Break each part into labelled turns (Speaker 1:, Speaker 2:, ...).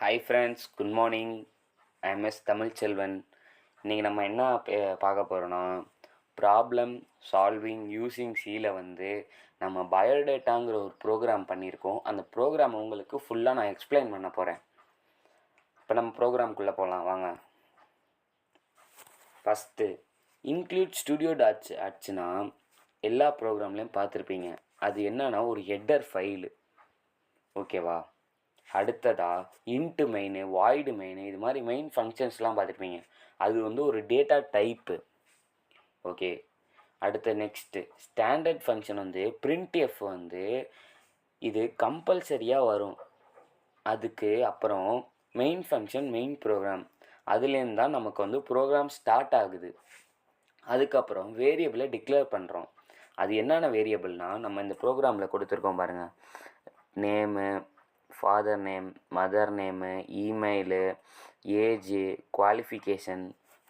Speaker 1: Hi friends, good morning. S Tamilselvan. இன்றைக்கி நம்ம என்ன பார்க்க போகிறோன்னா, ப்ராப்ளம் சால்விங் யூஸிங் சியில் நம்ம பயோடேட்டாங்கிற ஒரு ப்ரோக்ராம் பண்ணியிருக்கோம். அந்த ப்ரோக்ராம் உங்களுக்கு ஃபுல்லாக நான் எக்ஸ்பிளைன் பண்ண போகிறேன். இப்போ நம்ம ப்ரோக்ராம்குள்ளே போகலாம் வாங்க. ஃபஸ்ட்டு இன்க்ளூட் ஸ்டுடியோ டாட்ஸ்னா எல்லா ப்ரோக்ராம்லேயும் பார்த்துருப்பீங்க. அது என்னன்னா ஒரு ஹெட்டர் ஃபைலு, ஓகேவா? அடுத்ததாக இன்ட்டு மெயின், வாய்டு மெயின், இது மாதிரி மெயின் ஃபங்க்ஷன்ஸ்லாம் பார்த்துருப்பீங்க. அது ஒரு டேட்டா டைப்பு, ஓகே. அடுத்த நெக்ஸ்ட்டு ஸ்டாண்டர்ட் ஃபங்க்ஷன் printf இது கம்பல்சரியாக வரும். அதுக்கு அப்புறம் மெயின் ஃபங்க்ஷன் மெயின் ப்ரோக்ராம், அதுலேருந்து தான் நமக்கு ப்ரோக்ராம் ஸ்டார்ட் ஆகுது. அதுக்கப்புறம் வேரியபிளை டிக்ளேர் பண்ணுறோம். அது என்னென்ன வேரியபிள்னால் நம்ம இந்த ப்ரோக்ராமில் கொடுத்துருக்கோம் பாருங்கள். Name, father name, mother name, email, age, qualification,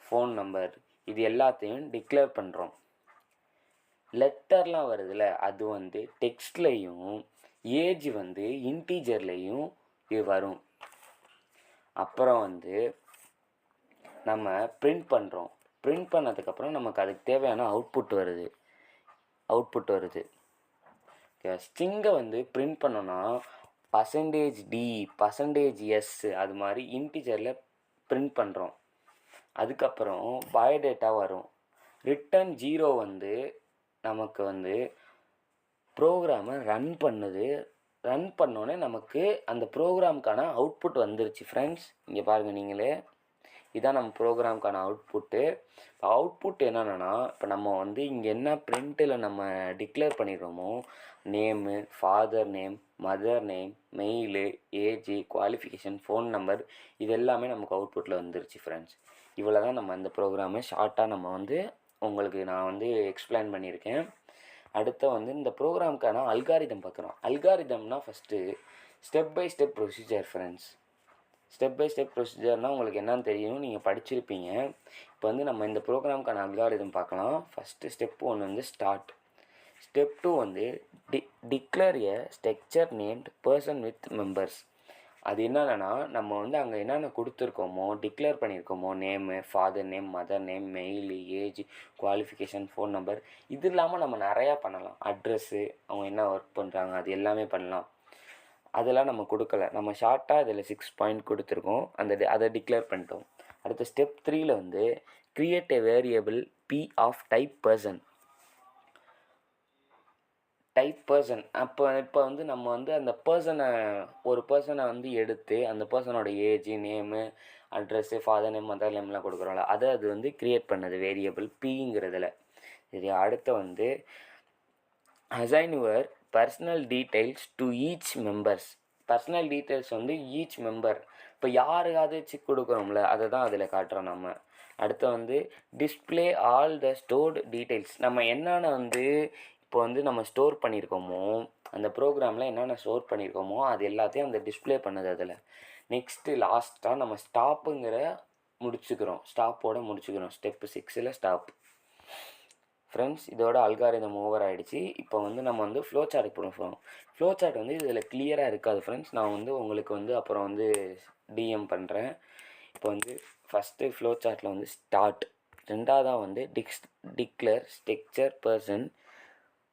Speaker 1: phone number, இது எல்லாத்தையும் டிக்ளேர் பண்ணுறோம். லெட்டர்லாம் வருதுல்ல, அது டெக்ஸ்ட்லேயும் ஏஜ் இன்டீஜர்லேயும் இது வரும். அப்புறம் நம்ம பிரிண்ட் பண்ணுறோம். பிரிண்ட் பண்ணதுக்கப்புறம் நமக்கு அதுக்கு தேவையான அவுட்புட் வருது. ஸ்ட்ரிங்கை பிரிண்ட் பண்ணோன்னா %d, %s அது மாதிரி இன்டிஜரில் பிரிண்ட் பண்ணுறோம். அதுக்கப்புறம் பயோடேட்டா வரும். ரிட்டன் 0 நமக்கு ப்ரோக்ராமை ரன் பண்ணோன்னே நமக்கு அந்த ப்ரோக்ராமுக்கான அவுட்புட் வந்துருச்சு ஃப்ரெண்ட்ஸ். இங்கே பாருங்கள் நீங்களே, இதான் நம்ம ப்ரோக்ராமுக்கான அவுட்புட்டு. அவுட்புட் என்னென்னா, இப்போ நம்ம இங்கே என்ன பிரிண்ட்டில் நம்ம டிக்ளேர் பண்ணிடுறோமோ, name, father name, mother name, mail, age, qualification, phone number, இது எல்லாமே நமக்கு அவுட்புட்டில் வந்துருச்சு ஃப்ரெண்ட்ஸ். இவ்வளோ தான் நம்ம இந்த ப்ரோக்ராமை ஷார்ட்டாக நம்ம உங்களுக்கு நான் எக்ஸ்பிளைன் பண்ணியிருக்கேன். அடுத்த இந்த ப்ரோக்ராமுக்கான அல்காரிதம் பார்க்குறோம். அல்காரிதம்னா first step by step procedure friends. Step by step ப்ரொசீஜர்னால் உங்களுக்கு என்னன்னு தெரியும், நீங்கள் படிச்சிருப்பீங்க. இப்போ நம்ம இந்த ப்ரோக்ராமுக்கான அல்காரிதம் பார்க்கலாம். First step 1 start. Step 2 declare a structure named person with members. அது என்னென்னா, நம்ம அங்கே என்னென்ன கொடுத்துருக்கோமோ, டிக்ளேர் பண்ணியிருக்கோமோ, name, father name, mother name, mail, age, qualification, phone number, இது இல்லாமல் நம்ம நிறையா பண்ணலாம். அட்ரெஸ்ஸு, அவங்க என்ன ஒர்க் பண்ணுறாங்க, அது எல்லாமே பண்ணலாம். அதெல்லாம் நம்ம கொடுக்கல. நம்ம ஷார்ட்டாக இதில் 6 பாயிண்ட் கொடுத்துருக்கோம். அதை டிக்ளேர் பண்ணிட்டோம். அடுத்த step 3 create a variable p of type person. இப்போ நம்ம அந்த ஒரு பர்சனை எடுத்து அந்த பர்சனோட age, name, address, father name, mother நேம்லாம் கொடுக்குறோம்ல, அது கிரியேட் பண்ணது வேரியபிள் பிங்கிறதுல. சரி, அடுத்த assign your personal details to each members. Personal details each member, இப்போ யாருக்காவது கொடுக்குறோம்ல, அதை தான் அதில் காட்டுறோம் நம்ம. அடுத்து display all the stored details. நம்ம என்னென்ன இப்போ நம்ம ஸ்டோர் பண்ணியிருக்கோமோ, அந்த ப்ரோக்ராமில் என்னென்ன ஸ்டோர் பண்ணியிருக்கோமோ அது எல்லாத்தையும் அந்த டிஸ்பிளே பண்ணுது அதில். நெக்ஸ்ட்டு லாஸ்ட்டாக நம்ம ஸ்டாப்போடு முடிச்சுக்கிறோம். Step 6 stop. ஃப்ரெண்ட்ஸ், இதோட அல்காரிதம் ஓவர் ஆகிடுச்சு. இப்போ நம்ம ஃப்ளோ சார்ட் போடுவோம். ஃப்ளோ சார்ட் இதில் கிளியராக இருக்காது ஃப்ரெண்ட்ஸ். நான் உங்களுக்கு அப்புறம் டிஎம் பண்ணுறேன். இப்போ ஃபஸ்ட்டு ஃப்ளோ சார்ட்டில் ஸ்டார்ட். ரெண்டாவதாக declare structure person.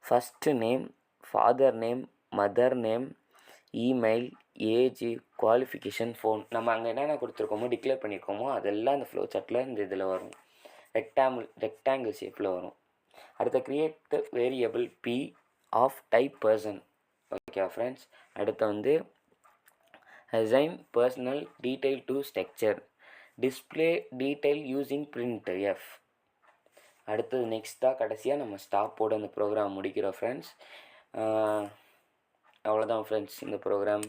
Speaker 1: First name, father name, mother name, email, age, qualification, phone. நம்ம அங்கே என்னென்ன கொடுத்துருக்கோமோ, டிக்ளேர் பண்ணியிருக்கோமோ, அதெல்லாம் இந்த ஃப்ளோ சார்ட்டில் இதில் வரும். ரெக்டாங்கிள் ஷேப்பில் வரும். அடுத்த create variable p of type person. Okay friends. அடுத்து assign personal detail to structure. Display detail using printf. அடுத்தது நெக்ஸ்ட்டாக கடைசியாக நம்ம ஸ்டாப்போடு அந்த ப்ரோக்ராம் முடிக்கிறோம் ஃப்ரெண்ட்ஸ். அவ்வளோதான் ஃப்ரெண்ட்ஸ் இந்த ப்ரோக்ராம்.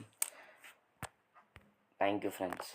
Speaker 1: Thank you friends.